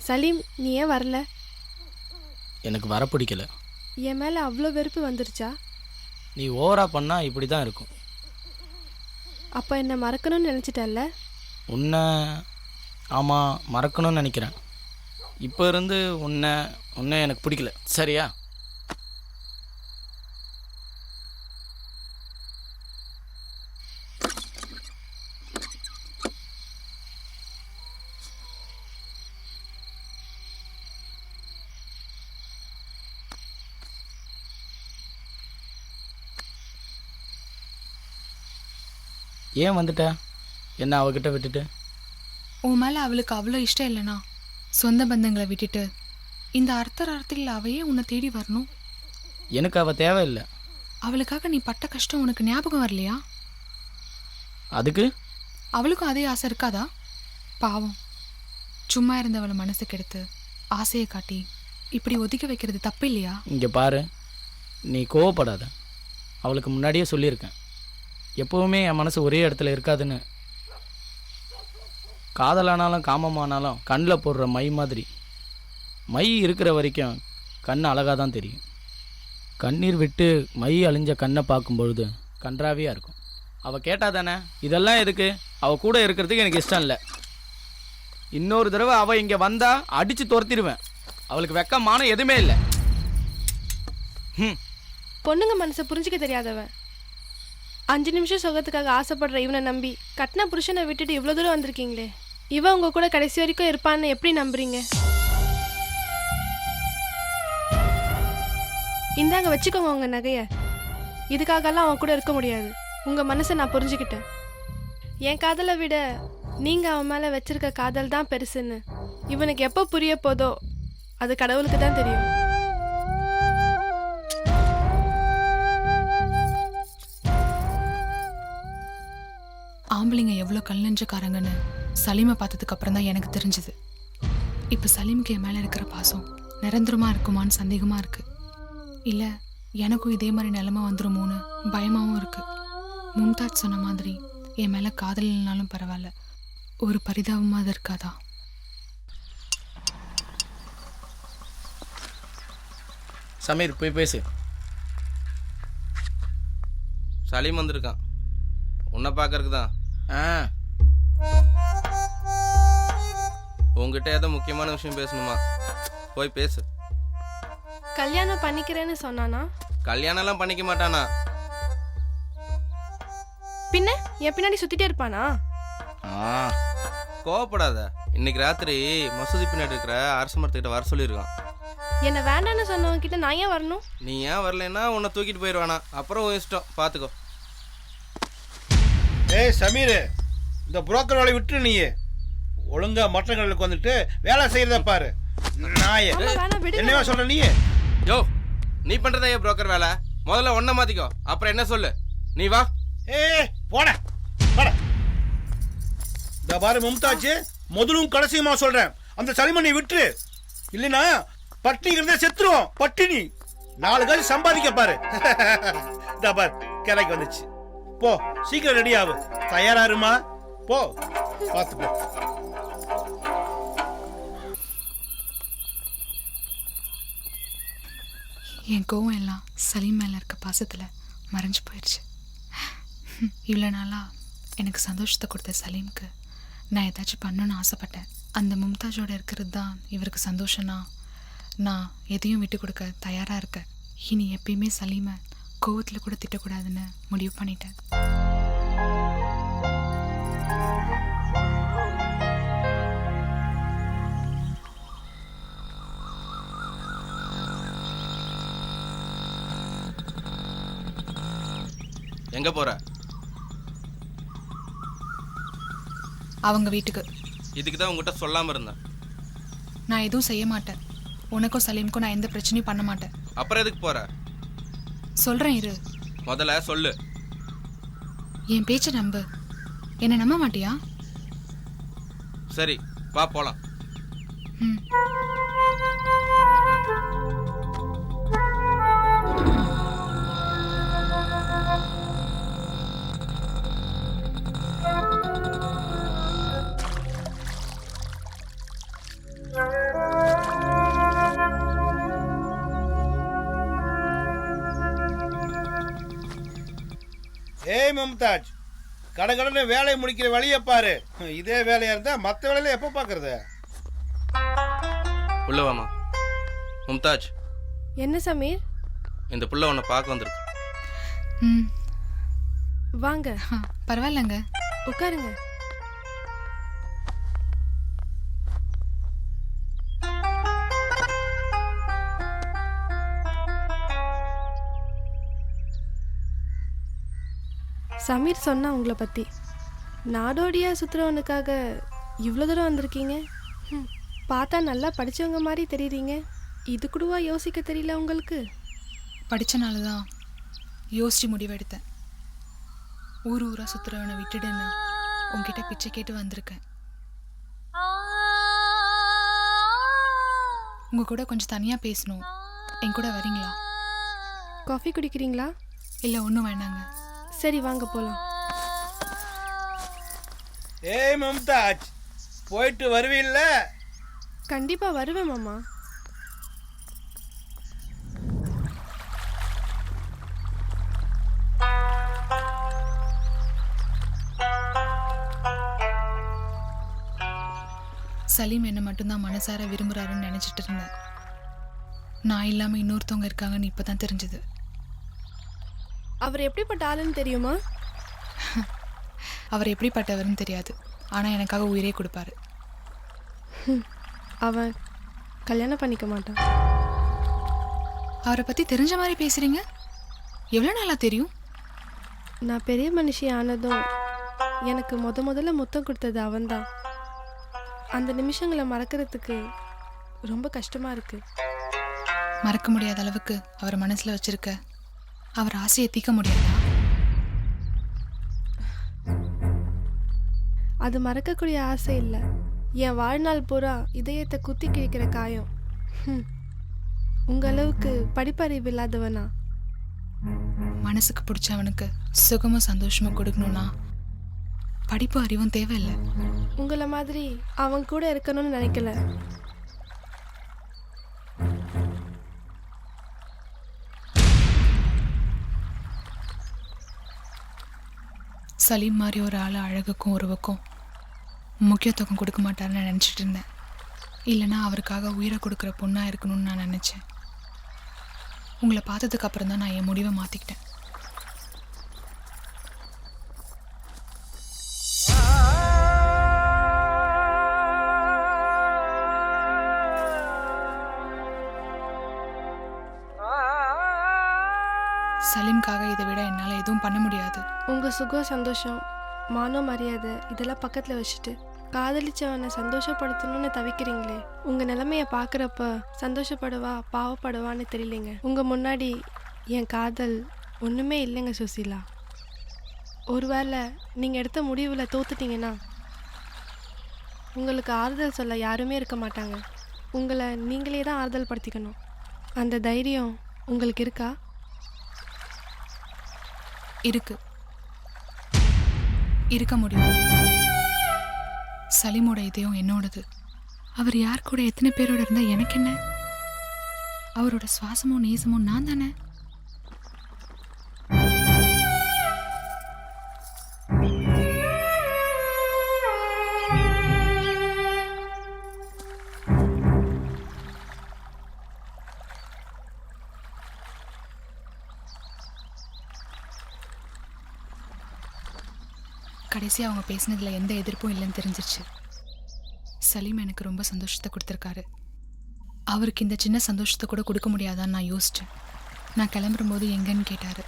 சலீம், நீ ஏன் வரல? எனக்கு வர பிடிக்கல. என் மேலே அவ்வளோ வெறுப்பு வந்துருச்சா? நீ ஓவரா பண்ணால் இப்படி தான் இருக்கும். அப்போ என்னை மறக்கணும்னு நினச்சிட்டல்ல? உன்னை ஆமாம் மறக்கணும்னு நினைக்கிறேன். இப்போ இருந்து உன்னை உன்னை எனக்கு பிடிக்கல, சரியா? ஏன் வந்துட்ட என்ன அவகிட்ட விட்டுட்டு? உன் மேலே அவளுக்கு அவ்வளோ இஷ்டம் இல்லைனா சொந்த பந்தங்களை விட்டுட்டு இந்த அர்த்தத்தில் அவையே உன்னை தேடி வரணும். எனக்கு அவள் தேவையில்லை. அவளுக்காக நீ பட்ட கஷ்டம் உனக்கு ஞாபகம் வரலையா? அதுக்கு அவளுக்கும் அதே ஆசை இருக்காதா? பாவம், சும்மா இருந்தவளை மனசு கெடுத்து ஆசையை காட்டி இப்படி ஒதுக்கி வைக்கிறது தப்பு இல்லையா? இங்கே பாரு, நீ கோவப்படாத. அவளுக்கு முன்னாடியே சொல்லியிருக்கேன், எப்போவுமே என் மனசு ஒரே இடத்துல இருக்காதுன்னு. காதலானாலும் காமமானாலும் கண்ணில் போடுற மை மாதிரி. மை இருக்கிற வரைக்கும் கண் அழகாக தான் தெரியும். கண்ணீர் விட்டு மை அழிஞ்ச கண்ணை பார்க்கும்பொழுது கன்றாவியாக இருக்கும். அவள் கேட்டா தானே இதெல்லாம் எதுக்கு? அவள் கூட இருக்கிறதுக்கு எனக்கு இஷ்டம் இல்லை. இன்னொரு தடவை அவள் இங்கே வந்தால் அடித்து துரத்திடுவேன். அவளுக்கு வெக்கமான எதுவுமே இல்லை. பொண்ணுங்க மனசை புரிஞ்சிக்க தெரியாதவன். 5 நிமிஷம் சுகத்துக்காக ஆசைப்படுற இவனை நம்பி கட்டின புருஷனை விட்டுட்டு இவ்வளோ தூரம் வந்திருக்கீங்களே. இவன் உங்க கூட கடைசி வரைக்கும் இருப்பான்னு எப்படி நம்புறீங்க? இந்தாங்க வச்சுக்கோங்க உங்க நகைய. இதுக்காகலாம் அவன் கூட இருக்க முடியாது. உங்க மனசை நான் புரிஞ்சுக்கிட்டேன். என் காதலை விட நீங்க அவன் மேல வச்சிருக்க காதல் தான் பெருசுன்னு இவனுக்கு எப்போ புரிய போதோ அது கடவுளுக்கு தான் தெரியும். ஆம்பளைங்க எவ்வளோ கல் நெஞ்சக்காரங்கன்னு சலீமை பார்த்ததுக்கு அப்புறம் தான் எனக்கு தெரிஞ்சுது. இப்போ சலீமுக்கு என் மேலே இருக்கிற பாசம் நிரந்தரமாக இருக்குமான்னு சந்தேகமாக இருக்கு. இல்லை எனக்கும் இதே மாதிரி நிலைமை வந்துருமோன்னு பயமாகவும் இருக்கு. மும்தாஜ் சொன்ன மாதிரி என் மேலே காதல் இல்லைனாலும் பரவாயில்ல, ஒரு பரிதாபமாக அது இருக்காதா? சமீர் போய் பேசு. சலீம் வந்திருக்கான் உன்னை பார்க்கறதுக்கு தான். உங்ககிட்ட ஏதோ முக்கியமான விஷயம் பேசணுமா? போய் பேசு. கல்யாணம் பண்ணிக்கிறேன்னு சொன்னானா? கல்யாணம்லாம் பண்ணிக்க மாட்டானா? பின்ன என் பின்னாடி சுத்திட்டே இருப்பானா? கோவப்படாத. இன்னைக்கு ராத்திரி மசூதி பின்னாடி இருக்கிற அரச மரத்துக்கிட்ட வர சொல்லியிருக்கான். என்ன வேண்டான்னு சொன்னவங்க கிட்ட நான் ஏன் வரணும்? நீ ஏன் வரலைன்னா உன்னை தூக்கிட்டு போயிடுவானா. அப்புறம் உன் இஷ்டம், பார்த்துக்கோ. ஏய் சமீர், இந்த புரோக்கர் வேலையை விட்டு நீ ஒழுங்கா மற்றங்களுக்கு வந்துட்டு வேலை செய்யறத பாரு. நாயே என்னவா சொல்ற நீ? யோ, நீ பண்றதா ஏன் புரோக்கர் வேலை? முதல்ல ஒன்ன மாத்திக்கோ, அப்புறம் என்ன சொல்லு. நீ வா. போட இந்த பாரு மும்தாஜ், முதலும் கடைசியுமா சொல்றேன், அந்த சலிமை நீ விட்டுரு. இல்லைன்னா பட்டினிங்கிறத செத்துருவோம். பட்டினி 4 காசு சம்பாதிக்க பாரு. இந்த பாரு கிளைக்கு வந்துச்சு. போ சீக்கிரம் ரெடி ஆகு. தயாரா இருமா. போ பார்த்து போ. என் கோவம் எல்லாம் சலீம் மேலே இருக்க பாசத்தில் மறைஞ்சு போயிடுச்சு. இவ்வளோ நாளாக எனக்கு சந்தோஷத்தை கொடுத்த சலீமுக்கு நான் ஏதாச்சும் பண்ணணுன்னு ஆசைப்பட்டேன். அந்த மும்தாஜோடு இருக்கிறது தான் இவருக்கு சந்தோஷம்னா நான் எதையும் விட்டு கொடுக்க தயாராக இருக்கேன். இனி எப்பயுமே சலீமை கோவத்தில் கூட திட்டக்கூடாதுன்னு முடிவு பண்ணிட்டேன். எங்க போற? அவங்க வீட்டுக்கு. இதுக்கு தான் உங்ககிட்ட சொல்லாம இருந்தேன். நான் எதுவும் செய்ய மாட்டேன். உனக்கும் சலீமுக்கும் நான் எந்த பிரச்சனையும் பண்ண மாட்டேன். அப்புறம் எதுக்கு போற? சொல்றேன் இரு. முதல்ல சொல்லு. என் பேச்சை நம்பு. என்ன நம்ப மாட்டியா? சரி வா போலாம். ம். மும்தாஜ், கடகடன்னு வேலையை முடிக்கிற வழியை பாரு. இதே வேலையா இருந்தா மற்ற வேலையில எப்போ பார்க்கறது? உள்ள வாமா. மும்தாஜ், என்ன சமீர்? இந்த புள்ள உன்னை பார்க்க வந்திருக்கு. ம் வாங்க பரவாயில்லங்க. உட்காருங்க. சமீர் சொன்னா உங்களை பற்றி நாடோடியாக சுற்றுறவனுக்காக இவ்வளோ தூரம் வந்திருக்கீங்க. பார்த்தா நல்லா படித்தவங்க மாதிரி தெரியுறீங்க. இது கூடவா யோசிக்க தெரியல உங்களுக்கு? படித்தனால தான் யோசிச்சு முடிவெடுத்தேன். ஊர் ஊராக சுற்றுறவனை விட்டுடுன்னு உங்ககிட்ட பிச்சை கேட்டு வந்திருக்கேன். உங்கள் கூட கொஞ்சம் தனியாக பேசணும். என் கூட வரீங்களா? காஃபி குடிக்கிறீங்களா? இல்லை ஒன்றும் வேணாங்க. சரி வாங்க போகலாம். ஏய் மும்தாஜ், போயிட்டு வருவீல்ல? கண்டிப்பாக வருவேன் மாமா. சலீம் என்னை மட்டும்தான் மனசார விரும்புகிறாருன்னு நினச்சிட்டு இருந்தேன். நான் இல்லாமல் இன்னொருத்தவங்க இருக்காங்கன்னு இப்போ தான் தெரிஞ்சுது. அவர் எப்படிப்பட்ட ஆளுன்னு தெரியுமா? அவர் எப்படிப்பட்டவர்னு தெரியாது, ஆனால் எனக்காக உயிரே கொடுப்பாரு. அவன் கல்யாணம் பண்ணிக்க மாட்டான். அவரை பற்றி தெரிஞ்ச மாதிரி பேசுகிறீங்க. எவ்வளோ நாளாக தெரியும்? நான் பெரிய மனுஷி ஆனதும் எனக்கு முதல்ல முத்தம் கொடுத்தது அவன்தான். அந்த நிமிஷங்களை மறக்கிறதுக்கு ரொம்ப கஷ்டமாக இருக்குது. மறக்க முடியாத அளவுக்கு அவரை மனசில் வச்சிருக்க அவர் ஆசையை தீர்க்க முடியாதா? அது மறக்கக்கூடிய ஆசை இல்லை, என் வாழ்நாள் பூரா இதயத்தை குத்தி கிழிக்கிற காயம். உங்கள் அளவுக்கு படிப்பறிவு இல்லாதவனா? மனசுக்கு பிடிச்சவனுக்கு சுகமும் சந்தோஷமும் கொடுக்கணும்னா படிப்பு அறிவும் தேவையில்லை. உங்களை மாதிரி அவன் கூட இருக்கணும்னு நினைக்கல. சலீம் மாதிரி ஒரு ஆள் அழகுக்கும் உருவுக்கும் முக்கியத்துவம் கொடுக்க மாட்டாருன்னு நினச்சிட்டு இருந்தேன். இல்லைனா அவருக்காக உயிரை கொடுக்குற பொண்ணாக இருக்கணும்னு நான் நினச்சேன். உங்களை பார்த்ததுக்கு அப்புறம் தான் நான் என் முடிவை மாற்றிக்கிட்டேன். சலீம்காக இதை விட என்னால் எதுவும் பண்ண முடியாது. உங்கள் சுகம் சந்தோஷம் மானம் மரியாதை இதெல்லாம் பக்கத்தில் வச்சுட்டு காதலிச்சவனை சந்தோஷப்படுத்தணும்னு தவிக்கிறீங்களே. உங்கள் நிலைமையை பார்க்குறப்ப சந்தோஷப்படவா பாவப்படவான்னு தெரியலைங்க. உங்கள் முன்னாடி என் காதல் ஒன்றுமே இல்லைங்க சுசீலா. ஒருவேளை நீங்கள் எடுத்த முடிவில் தோத்துட்டீங்கன்னா உங்களுக்கு ஆறுதல் சொல்ல யாருமே இருக்க மாட்டாங்க. உங்களை நீங்களே தான் ஆறுதல் படுத்திக்கணும். அந்த தைரியம் உங்களுக்கு இருக்கா? இருக்க முடியும். சலீமோட இதயம் என்னோடது. அவர் யார் கூட எத்தனை பேரோட இருந்தா எனக்கு என்ன? அவரோட சுவாசமும் நேசமும் நான் தானே. கடைசியாக அவங்க பேசினதில் எந்த எதிர்ப்பும் இல்லைன்னு தெரிஞ்சிருச்சு. சலீம் எனக்கு ரொம்ப சந்தோஷத்தை கொடுத்துருக்காரு. அவருக்கு இந்த சின்ன சந்தோஷத்தை கூட கொடுக்க முடியாதான்னு நான் யோசித்தேன். நான் கிளம்பும்போது எங்கன்னு கேட்டார்.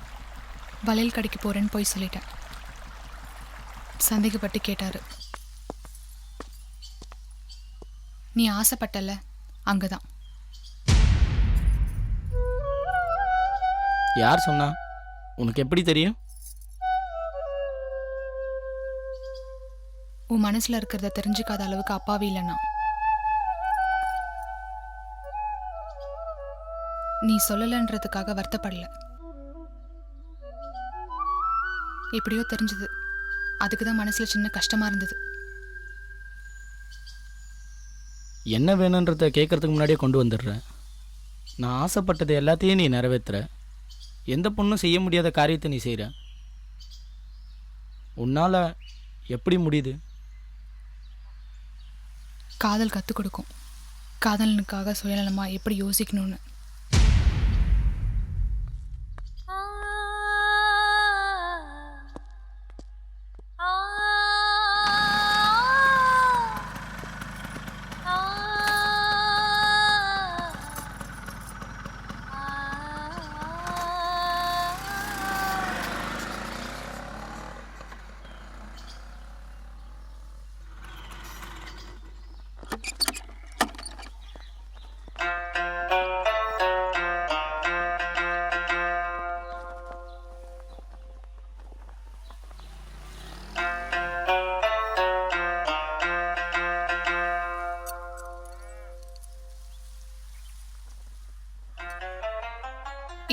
வளையல் கடைக்கு போகிறேன்னு போய் சொல்லிட்டேன். சந்தேகப்பட்டு கேட்டார், நீ ஆசைப்பட்டல அங்கே தான். யார் சொன்னா? உனக்கு எப்படி தெரியும்? உன் மனசில் இருக்கிறத தெரிஞ்சுக்காத அளவுக்கு அப்பாவி இல்லைனா. நீ சொல்லலைன்றதுக்காக வருத்தப்படல. எப்படியோ தெரிஞ்சது. அதுக்கு தான் மனசில் சின்ன கஷ்டமாக இருந்தது. என்ன வேணுன்றத கேட்கறதுக்கு முன்னாடியே கொண்டு வந்துடுறேன். நான் ஆசைப்பட்டது எல்லாத்தையும் நீ நிறைவேற்றுற. எந்த பொண்ணும் செய்ய முடியாத காரியத்தை நீ செய்கிற. உன்னால் எப்படி முடியுது? காதல் கற்றுக் கொடுக்கும் காதலனுக்காக சுயநலமாக எப்படி யோசிக்கணும்னு.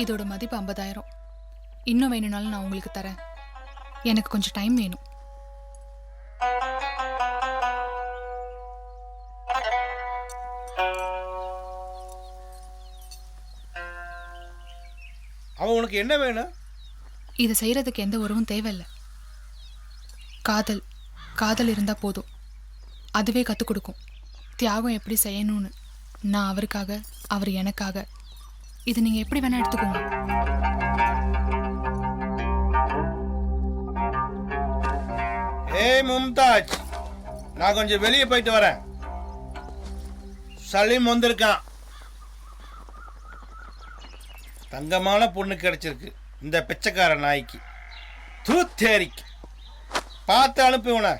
இதோட மதிப்பு 50,000. இன்னும் வேணும்னாலும் நான் உங்களுக்கு தரேன். எனக்கு கொஞ்சம் டைம் வேணும். அவன் உனக்கு என்ன வேணும்? இதை செய்கிறதுக்கு எந்த உறவும் தேவையில்லை. காதல் காதல் இருந்தால் போதும். அதுவே கற்றுக் கொடுக்கும் தியாகம் எப்படி செய்யணும்னு. நான் அவருக்காக, அவர் எனக்காக. இது நீங்கள் எப்படி வேணால் எடுத்துக்கோங்க. ஏய் மும்தாஜ், நான் கொஞ்சம் வெளியே போயிட்டு வரேன். சலீம் வந்திருக்கான். தங்கமான பொண்ணு கிடைச்சிருக்கு இந்த பிச்சைக்கார நாய்க்கு. தூத்தேரிக்கு பார்த்து அனுப்பி உன.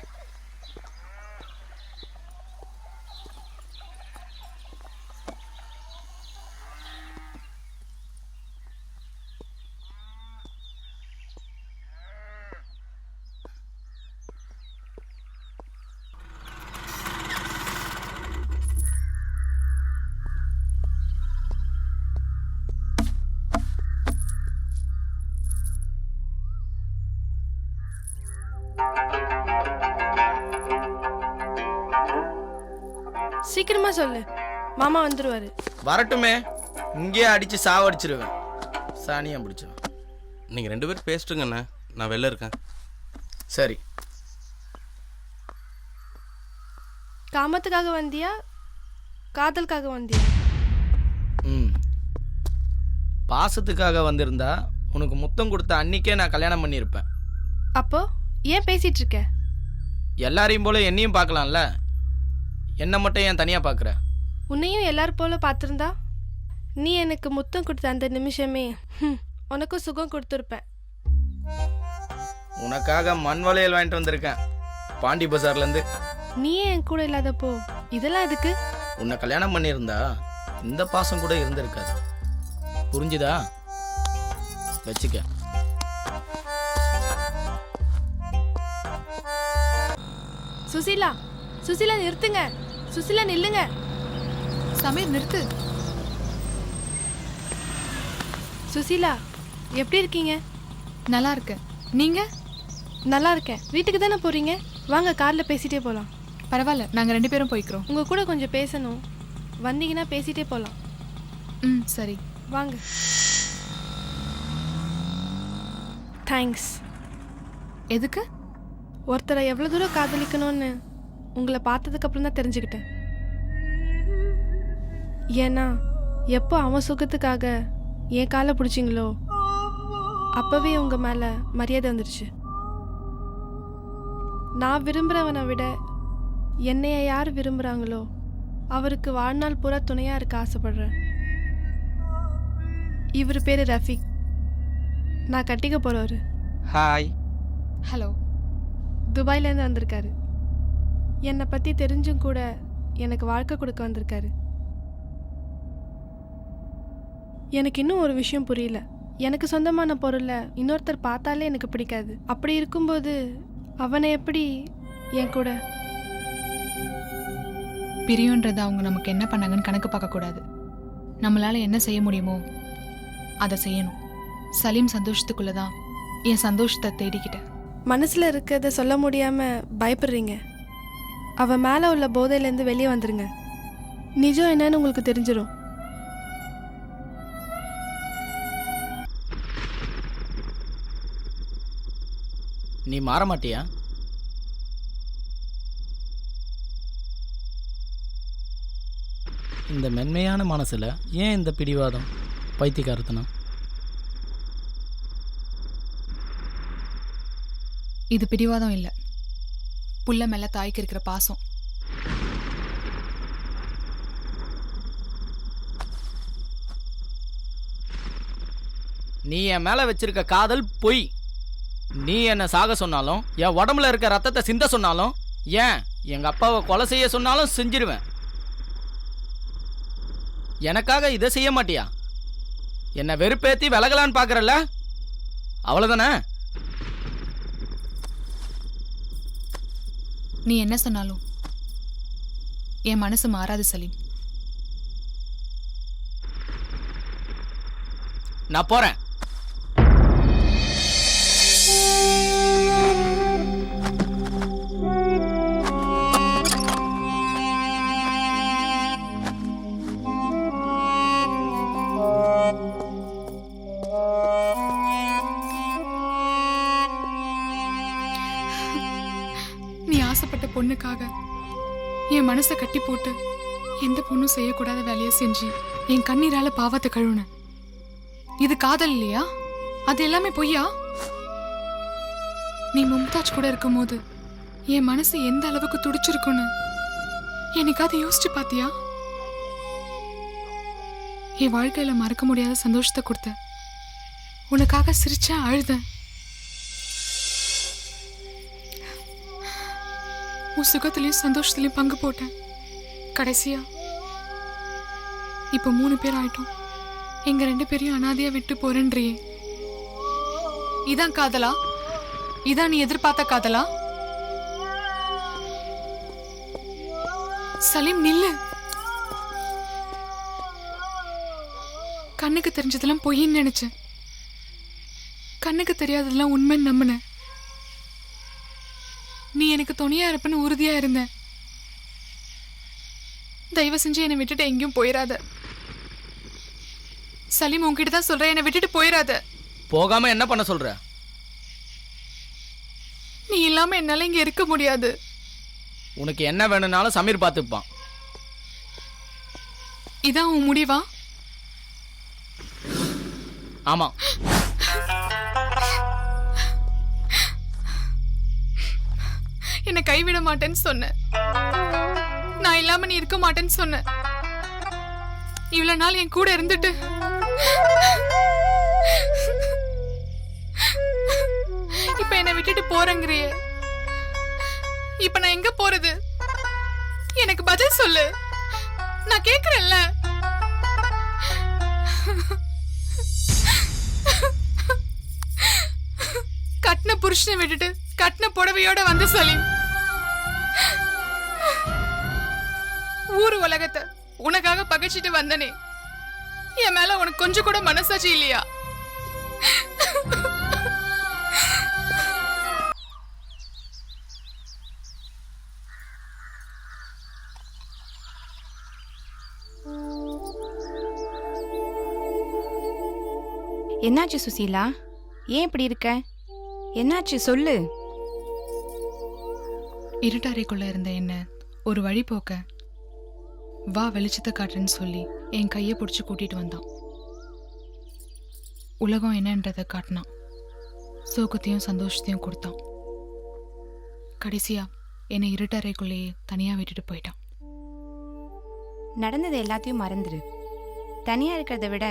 சீக்கிரமா சொல்லு, மாமா வந்துருவாரு. வரட்டுமே, இங்கேயே அடித்து சாவடிச்சிருவேன். சாணியாக பிடிச்சவன். நீங்கள் 2 பேரும் பேசிட்டுங்கண்ணே, நான் வெளில இருக்கேன். சரி, காமத்துக்காக வந்தியா காதலுக்காக வந்தியா? பாசத்துக்காக வந்திருந்தா உனக்கு முத்தம் கொடுத்த அன்னிக்கே நான் கல்யாணம் பண்ணியிருப்பேன். அப்போ ஏன் பேசிட்டு இருக்க? எல்லாரையும் போல என்னையும் பார்க்கலாம்ல, என்னை மட்டும் ஏன் தனியாக பார்க்குற? உன்னையும் எல்லாரும் போல பார்த்துருந்தா நீ எனக்கு முத்தம் கொடுத்த அந்த நிமிஷமே உனக்கும் சுகம் கொடுத்துருப்பேன். உனக்காக மண் வளையல் வாங்கிட்டு வந்திருக்கேன் பாண்டி பஜார்லேருந்து. நீயே என் கூட இல்லாதப்போ இதெல்லாம் எதுக்கு? உன்னை கல்யாணம் பண்ணியிருந்தா இந்த பாசம் கூட இருந்திருக்காது. புரிஞ்சுதா? வச்சுக்க. சுசீலா, சுசீலா நிறுத்துங்க. சுசீலா நில்லுங்க. சமீர் நிறுத்து. சுசீலா, எப்படி இருக்கீங்க? நல்லா இருக்கு. நீங்க? நல்லா இருக்கேன். வீட்டுக்கு தானே போறீங்க? வாங்க கார்ல பேசிட்டே போலாம். பரவாயில்ல, நாங்கள் 2 பேரும் போய்க்கிறோம். உங்க கூட கொஞ்சம் பேசணும். வந்தீங்கன்னா பேசிட்டே போலாம். சரி வாங்க. தேங்க்ஸ். எதுக்கு? ஒருத்தரை எவ்வளோ தூரம் காதலிக்கணும்னு உங்களை பார்த்ததுக்கு அப்புறம் தான் தெரிஞ்சுக்கிட்டேன். ஏன்னா எப்போ அவன் சுகத்துக்காக என் காலை பிடிச்சிங்களோ அப்போவே உங்கள் மேலே மரியாதை வந்துடுச்சு. நான் விரும்புகிறவனை விட என்னைய யார் விரும்புகிறாங்களோ அவருக்கு வாழ்நாள் பூரா துணையாக இருக்க ஆசைப்படுறேன். இவர் பேர் ரஃபீக். நான் கட்டிக்க போகிறவர். ஹாய். ஹலோ. துபாயிலேருந்து வந்திருக்காரு. என்னை பற்றி தெரிஞ்சும் கூட எனக்கு வாழ்க்கை கொடுக்க வந்திருக்காரு. எனக்கு இன்னும் ஒரு விஷயம் புரியல. எனக்கு சொந்தமான பொருளை இன்னொருத்தர் பார்த்தாலே எனக்கு பிடிக்காது. அப்படி இருக்கும்போது அவனை எப்படி என் கூட? பிரியுன்றதை அவங்க நமக்கு என்ன பண்ணாங்கன்னு கணக்கு பார்க்கக்கூடாது. நம்மளால் என்ன செய்ய முடியுமோ அதை செய்யணும். சலீம் சந்தோஷத்துக்குள்ளே தான் என் சந்தோஷத்தை தேடிக்கிட்டேன். மனசில் இருக்கிறத சொல்ல முடியாமல் பயப்படுறீங்க. அவன் மேலே உள்ள போதையிலேருந்து வெளியே வந்துருங்க. நிஜம் என்னன்னு உங்களுக்கு தெரிஞ்சிடும். நீ மாற மாட்டியா? இந்த மென்மையான மனசில் ஏன் இந்த பிடிவாதம், பைத்தியக்காரத்தனம்? இது பிடிவாதம் இல்லை, புள்ள மேல தாய்க்கு இருக்கிற பாசம். நீ என் மேலே வச்சிருக்க காதல் பொய். நீ என்னை சாக சொன்னாலும், என் உடம்புல இருக்க ரத்தத்தை சிந்த சொன்னாலும், ஏன் எங்கள் அப்பாவை கொலை செய்ய சொன்னாலும் செஞ்சிருவேன். எனக்காக இதை செய்ய மாட்டியா? என்னை வெறுப்பேத்தி விலகலான்னு பார்க்குறல்ல, அவ்வளோதானே? நீ என்ன சொன்னாலும் என் மனசு மாறாது சலீம். நான் போகிறேன். நீ ஆசைப்பட்ட பொண்ணுக்காக என் மனசை கட்டி போட்டு எந்த பொண்ணும் செய்யக்கூடாத வேலையை செஞ்சு என் கண்ணீரால பாவத்தை கழுவுன. இது காதல் இல்லையா? அது எல்லாமே பொய்யா? நீ மும்தாஜ் கூட இருக்கும் போது என் மனசு எந்த அளவுக்கு துடிச்சிருக்குன்னு என்னைக்காவது யோசிச்சு பாத்தியா? என் வாழ்க்கையில மறக்க முடியாத சந்தோஷத்தை கொடுத்த, உனக்காக சிரிச்சேன், அழுதேன். உன் சுகத்திலையும் சந்தோஷத்திலையும் பங்கு போட்டேன். கடைசியா இப்ப 3 பேர் ஆயிட்டோம். எங்க 2 பேரையும் அனாதையா விட்டு போறேன்றியே. இதான் காதலா? இதான் நீ எதிர்பார்த்த காதலா? சலீம் நில்லு. கண்ணுக்கு தெரிஞ்சதெல்லாம் பொய்ன்னு நினைச்சேன், கண்ணுக்கு தெரியாததெல்லாம் உண்மைன்னு நம்பினேன். நீ எனக்கு துணையா இருப்பேன்னு உறுதியா இருந்த. தயவு செஞ்சு என்னை விட்டுட்டு எங்கேயும் போயிடாத சலீம். உன்கிட்ட தான் சொல்றேன், என்னை விட்டுட்டு போயிடாத. போகாம என்ன பண்ண சொல்ற? நீ இல்லாம என்னால இங்க இருக்க முடியாது. உனக்கு என்ன வேணும்னாலும் சமீர் பார்த்துப்பான். இதான் உன் முடிவா? ஆமா. என்னை கைவிட மாட்டேன்னு சொன்ன, நான் இல்லாம நீ இருக்க மாட்டேன்னு சொன்ன. இவ்வளவு நாள் என் கூட இருந்துட்டு இப்ப என்னை விட்டுட்டு போறேங்கிறியே. இப்ப நான் எங்க போறது? எனக்கு பதில் சொல்லு, நான் கேக்குறேன்ல. கட்டின புருஷனை விட்டுட்டு கட்டின புடவையோட வந்து சலீம், ஊரு உலகத்தை உனக்காக பகைச்சிட்டு வந்தனே, என் மேல உனக்கு கொஞ்சம் கூட மனசாட்சி இல்லையா? என்னாச்சு சுசீலா? ஏன் இப்படி இருக்க? என்னாச்சு சொல்லு. இருட்டறைக்குள்ள இருந்த என்ன ஒரு வழி போக்க வா வெளிச்சத்தை காட்டுறேன்னு சொல்லி என் கையை பிடிச்சி கூட்டிட்டு வந்தான். உலகம் என்னன்றதை காட்டினான், சோகத்தையும் சந்தோஷத்தையும் கொடுத்தான். கடைசியா என்னை இருட்டறைக்குள்ளேயே தனியா விட்டுட்டு போயிட்டான். நடந்தது எல்லாத்தையும் மறந்துடு. தனியா இருக்கிறத விட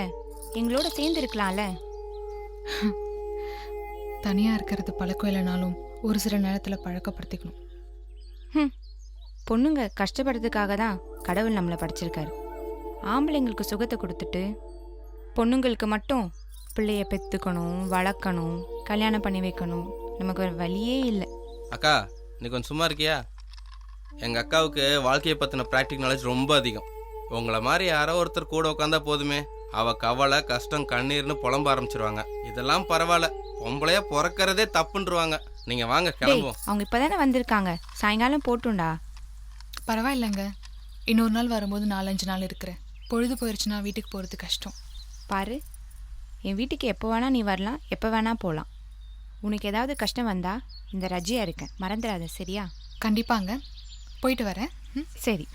எங்களோட சேர்ந்து இருக்கலாம்ல. தனியா இருக்கிறது பழக்கம் இல்லைனாலும் ஒரு சில நேரத்துல பழக்கப்படுத்திக்கணும். பொண்ணுங்க கஷ்டப்படுறதுக்காக தான் கடவுள் நம்மளை படைச்சிருக்காரு. ஆம்பளைங்களுக்கு சுகத்தை கொடுத்துட்டு பொண்ணுங்களுக்கு மட்டும் பிள்ளைய பெற்றுக்கணும், வளர்க்கணும், கல்யாணம் பண்ணி வைக்கணும். நமக்கு ஒரு வழியே இல்லை. அக்கா நீ கொஞ்சம் சும்மா இருக்கியா? எங்கள் அக்காவுக்கு வாழ்க்கையை பற்றின ப்ராக்டிக் நாலேஜ் ரொம்ப அதிகம். உங்களை மாதிரி யாரோ ஒருத்தர் கூட உட்காந்தா போதுமே, அவள் கவலை கஷ்டம் கண்ணீர்னு புலம்ப ஆரம்பிச்சிருவாங்க. இதெல்லாம் பரவாயில்ல, பொம்பளையா பிறக்கிறதே தப்புன்றுவாங்க. நீங்கள் வாங்க கிளம்புவோம். அவங்க இப்போதானே வந்திருக்காங்க, சாயங்காலம் போட்டுண்டா. பரவாயில்லைங்க, இன்னொரு நாள் வரும்போது 4-5 நாள் இருக்கிறேன். பொழுது போயிடுச்சுன்னா வீட்டுக்கு போகிறது கஷ்டம். பாரு, என் வீட்டுக்கு எப்போ வேணா நீ வரலாம், எப்போ வேணா போகலாம். உனக்கு ஏதாவது கஷ்டம் வந்தா இந்த ரஜியா இருக்கேன், மறந்துடாத சரியா? கண்டிப்பாங்க. போயிட்டு வரேன். ம். சரி.